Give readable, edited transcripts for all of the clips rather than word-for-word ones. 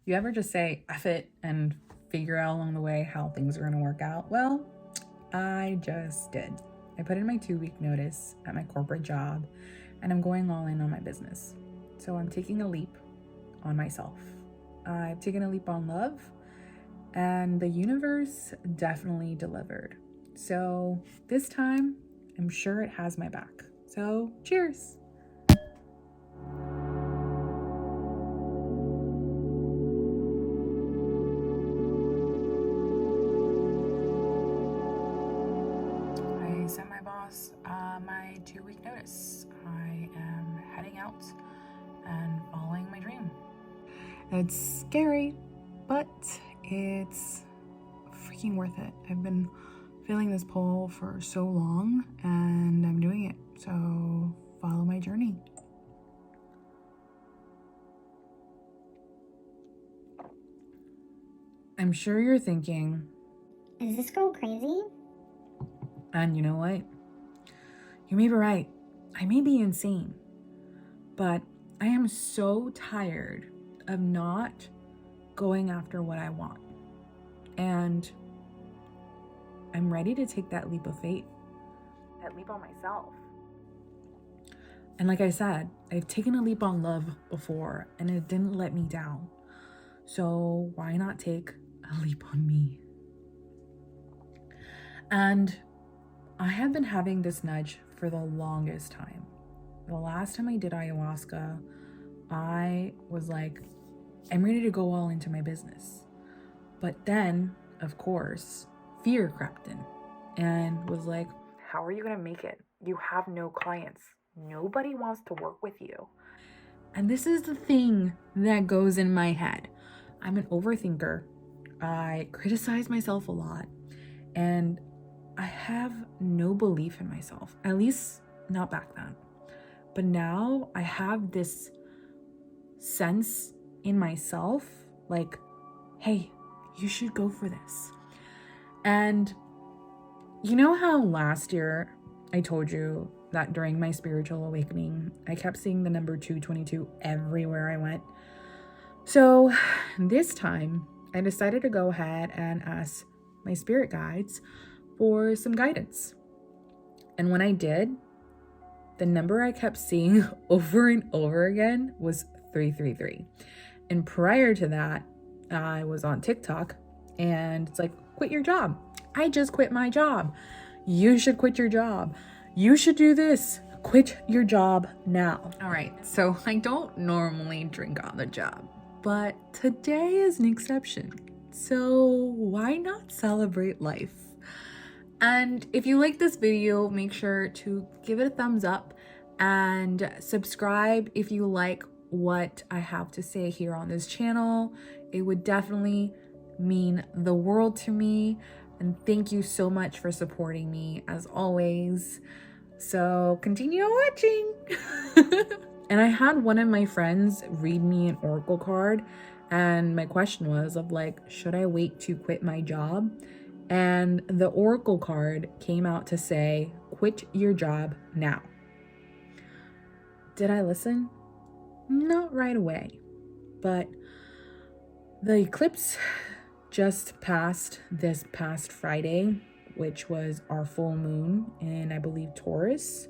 You ever just say F it and figure out along the way how things are going to work out? Well, I just did. I put in my 2-week notice at my corporate job and I'm going all in on my business. So I'm taking a leap on myself. I've taken a leap on love, and the universe definitely delivered. So this time, I'm sure it has my back. So cheers. I sent my boss my 2-week notice. I am heading out and following my dream. It's scary, but it's freaking worth it. I've been feeling this pull for so long and I'm doing it. So follow my journey. I'm sure you're thinking, is this girl crazy? and you know what? You may be right. I may be insane, but I am so tired of not going after what I want. And I'm ready to take that leap of faith, that leap on myself. And like I said, I've taken a leap on love before and it didn't let me down. So why not take a leap on me? And I have been having this nudge for the longest time. The last time I did ayahuasca, I was like, I'm ready to go all into my business. But then, of course, fear crept in and was like, how are you going to make it? You have no clients. Nobody wants to work with you. And this is the thing that goes in my head. I'm an overthinker. I criticize myself a lot. And I have no belief in myself, at least not back then. But now I have this sense in myself like, hey, you should go for this. And you know how last year I told you that during my spiritual awakening, I kept seeing the number 222 everywhere I went? So this time I decided to go ahead and ask my spirit guides for some guidance. And when I did, the number I kept seeing over and over again was 333. And prior to that, I was on TikTok and it's like, quit your job. I just quit my job. You should quit your job. You should do this. Quit your job now. All right, so I don't normally drink on the job, but today is an exception. So why not celebrate life? And if you like this video, make sure to give it a thumbs up and subscribe if you like what I have to say here on this channel. It would definitely mean the world to me. And thank you so much for supporting me as always. So continue watching. And I had one of my friends read me an oracle card. And my question was of like, should I wait to quit my job? And the oracle card came out to say, quit your job now. Did I listen? Not right away. But the eclipse just passed this past Friday, which was our full moon in, I believe, Taurus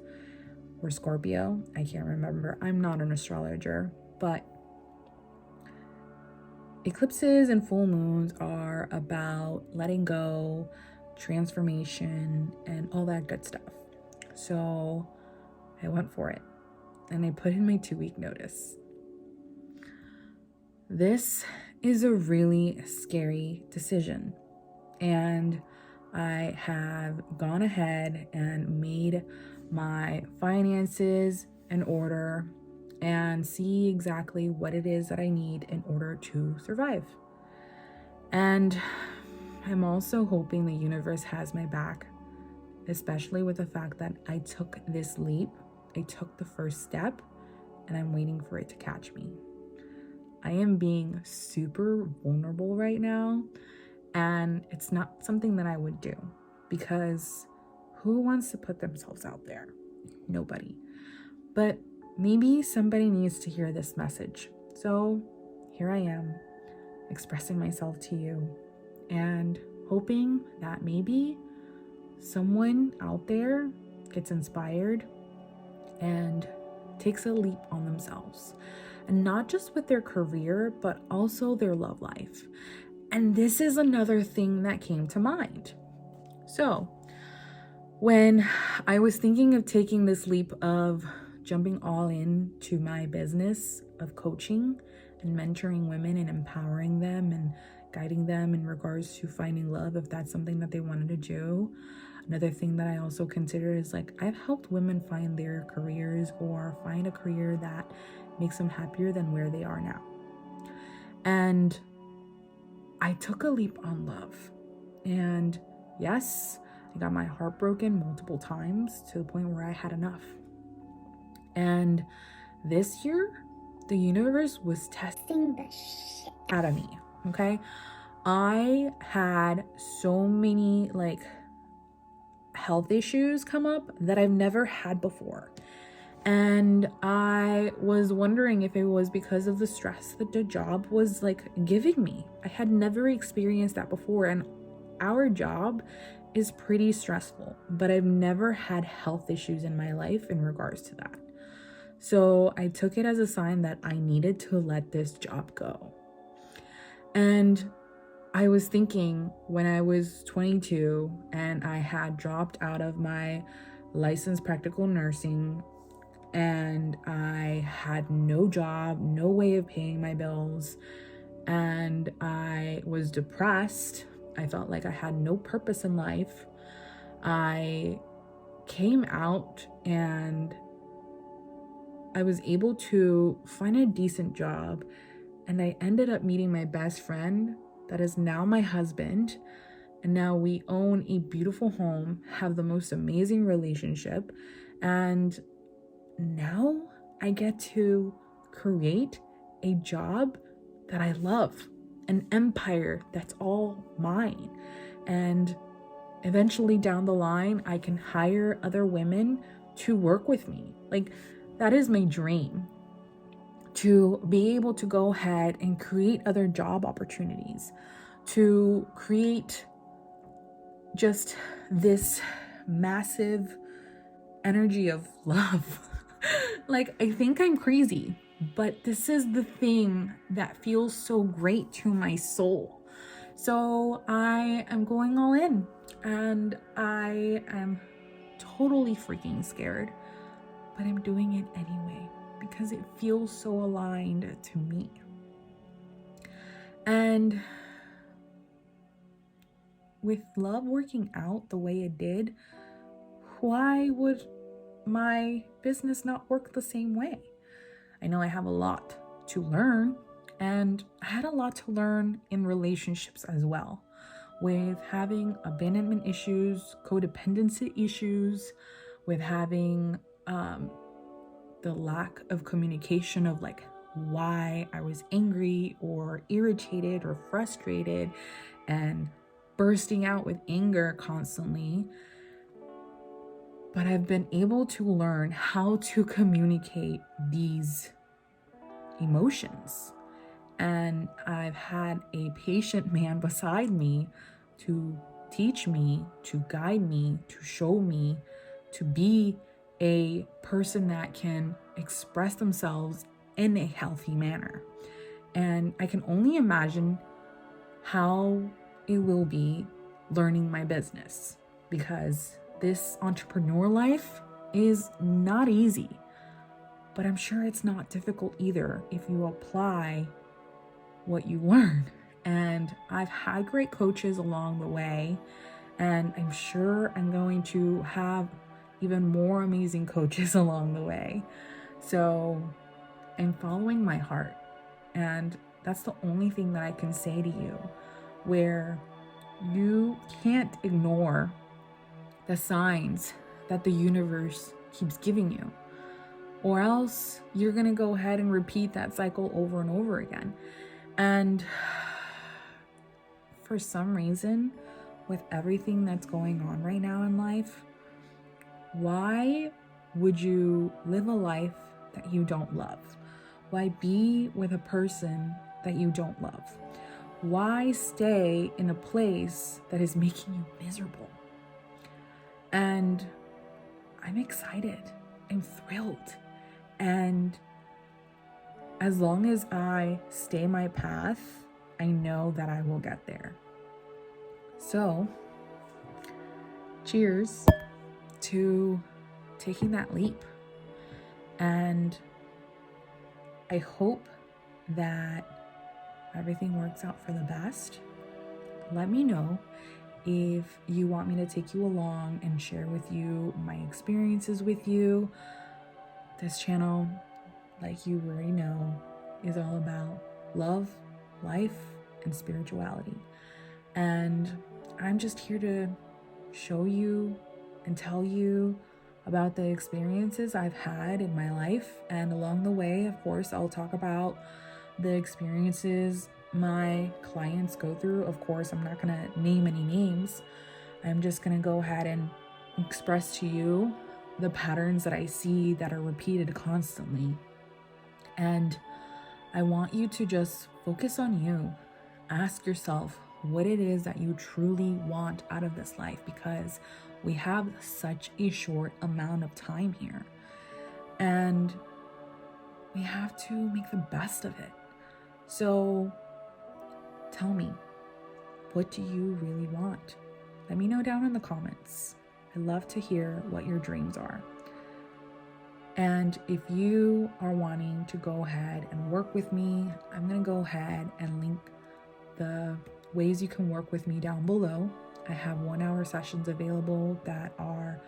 or Scorpio. I can't remember. I'm not an astrologer, but eclipses and full moons are about letting go, transformation, and all that good stuff. So I went for it and I put in my 2-week notice. This is a really scary decision, and I have gone ahead and made my finances in order and see exactly what it is that I need in order to survive. And I'm also hoping the universe has my back, especially with the fact that I took this leap. I took the first step and I'm waiting for it to catch me. I am being super vulnerable right now, and it's not something that I would do because who wants to put themselves out there? Nobody. But maybe somebody needs to hear this message. So here I am, expressing myself to you and hoping that maybe someone out there gets inspired and takes a leap on themselves. And not just with their career, but also their love life. And this is another thing that came to mind. So, when I was thinking of taking this leap of jumping all in to my business of coaching and mentoring women and empowering them and guiding them in regards to finding love, if that's something that they wanted to do. Another thing that I also consider is like, I've helped women find their careers or find a career that makes them happier than where they are now. And I took a leap on love. And yes, I got my heart broken multiple times to the point where I had enough. And this year, the universe was testing the shit out of me, okay? I had so many health issues come up that I've never had before. And I was wondering if it was because of the stress that the job was giving me. I had never experienced that before. And our job is pretty stressful, but I've never had health issues in my life in regards to that. So I took it as a sign that I needed to let this job go. And I was thinking when I was 22 and I had dropped out of my licensed practical nursing and I had no job, no way of paying my bills, and I was depressed. I felt like I had no purpose in life. I came out and I was able to find a decent job, and I ended up meeting my best friend that is now my husband. And now we own a beautiful home, have the most amazing relationship, and now I get to create a job that I love, an empire that's all mine. And eventually down the line, I can hire other women to work with me. That is my dream, to be able to go ahead and create other job opportunities, to create just this massive energy of love. I think I'm crazy, but this is the thing that feels so great to my soul. So I am going all in, and I am totally freaking scared, but I'm doing it anyway because it feels so aligned to me. And with love working out the way it did, why would my business not work the same way? I know I have a lot to learn, and I had a lot to learn in relationships as well, with having abandonment issues, codependency issues, with having the lack of communication of why I was angry or irritated or frustrated and bursting out with anger constantly. But I've been able to learn how to communicate these emotions. And I've had a patient man beside me to teach me, to guide me, to show me, to be a person that can express themselves in a healthy manner. And I can only imagine how it will be learning my business, because this entrepreneur life is not easy, but I'm sure it's not difficult either if you apply what you learn. And I've had great coaches along the way, and I'm sure I'm going to have even more amazing coaches along the way. So I'm following my heart, and that's the only thing that I can say to you, where you can't ignore the signs that the universe keeps giving you, or else you're gonna go ahead and repeat that cycle over and over again. And for some reason, with everything that's going on right now in life, why would you live a life that you don't love? Why be with a person that you don't love? Why stay in a place that is making you miserable? And I'm excited. I'm thrilled. And as long as I stay my path, I know that I will get there. So, cheers to taking that leap. And I hope that everything works out for the best. Let me know if you want me to take you along and share with you my experiences with you. This channel, like you already know, is all about love, life, and spirituality. And I'm just here to show you and tell you about the experiences I've had in my life. And along the way, of course, I'll talk about the experiences my clients go through. Of course, I'm not going to name any names. I'm just going to go ahead and express to you the patterns that I see that are repeated constantly. And I want you to just focus on you. Ask yourself what it is that you truly want out of this life, because we have such a short amount of time here. And we have to make the best of it. So tell me, what do you really want? Let me know down in the comments. I love to hear what your dreams are. And if you are wanting to go ahead and work with me, I'm going to go ahead and link the ways you can work with me down below. I have 1-hour sessions available that are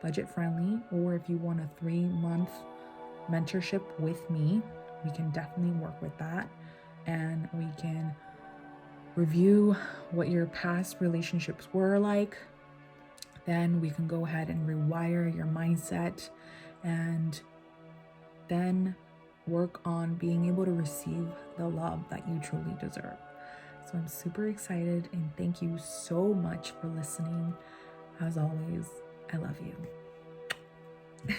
budget friendly, or if you want a 3-month mentorship with me, we can definitely work with that. And we can review what your past relationships were like. Then we can go ahead and rewire your mindset, and then work on being able to receive the love that you truly deserve. So I'm super excited, and thank you so much for listening. As always, I love you.